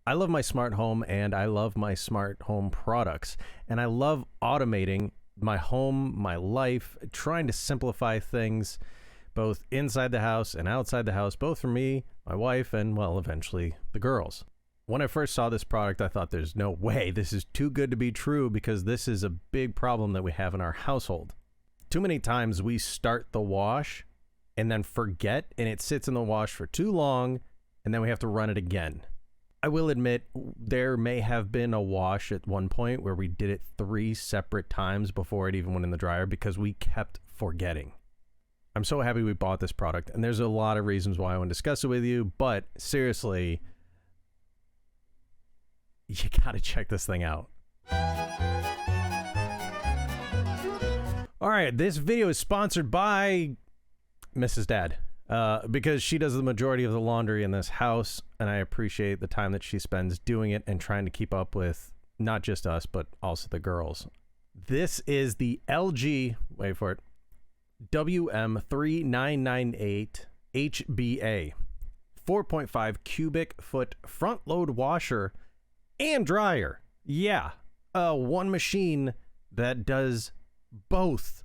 I love my smart home and I love my smart home products, and I love automating my home, my life, trying to simplify things both inside the house and outside the house, both for me, my wife, and, well, eventually the girls. When I first saw this product, I thought there's no way, this is too good to be true, because this is a big problem that we have in our household. Too many times we start the wash and then forget, and it sits in the wash for too long, and then we have to run it again. I will admit, there may have been a wash at one point where we did it 3 separate times before it even went in the dryer because we kept forgetting. I'm so happy we bought this product, and there's a lot of reasons why I want to discuss it with you, but seriously, you gotta check this thing out. All right, this video is sponsored by Mrs. Dad, because she does the majority of the laundry in this house, and I appreciate the time that she spends doing it and trying to keep up with not just us, but also the girls. This is the LG, wait for it, WM3998 HBA 4.5 cubic foot front load washer and dryer. Yeah, one machine that does both.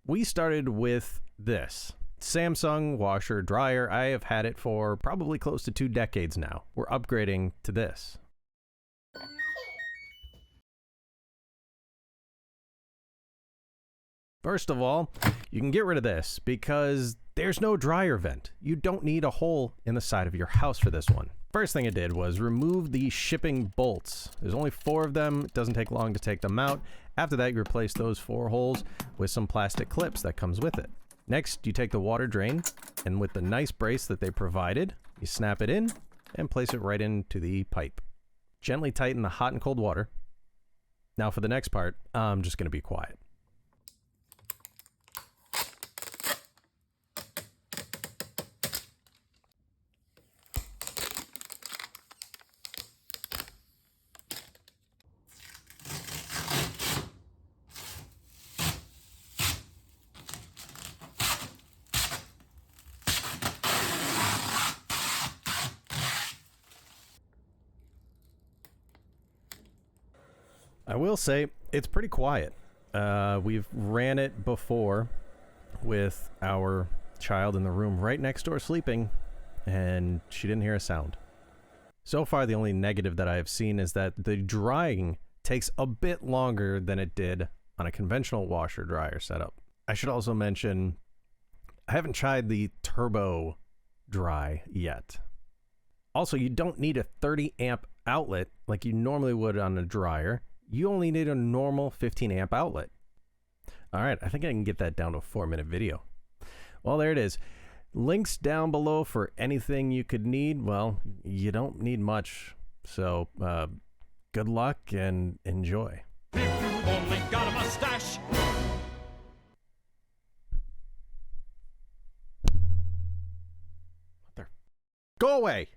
We started with this Samsung washer dryer. I have had it for probably close to 2 decades now. We're upgrading to this. First of all, you can get rid of this because there's no dryer vent. You don't need a hole in the side of your house for this one. First thing I did was remove the shipping bolts. There's only 4 of them. It doesn't take long to take them out. After that, you replace those 4 holes with some plastic clips that comes with it. Next, you take the water drain, and with the nice brace that they provided, you snap it in and place it right into the pipe. Gently tighten the hot and cold water. Now for the next part, I'm just going to be quiet. I will say it's pretty quiet. We've ran it before with our child in the room right next door sleeping, and she didn't hear a sound. So far, the only negative that I have seen is that the drying takes a bit longer than it did on a conventional washer dryer setup. I should also mention, I haven't tried the turbo dry yet. Also, you don't need a 30 amp outlet like you normally would on a dryer. You only need a normal 15 amp outlet. All right, I think I can get that down to a 4-minute video. Well, there it is. Links down below for anything you could need. Well, you don't need much. So, good luck and enjoy. If you only got a mustache. Go away.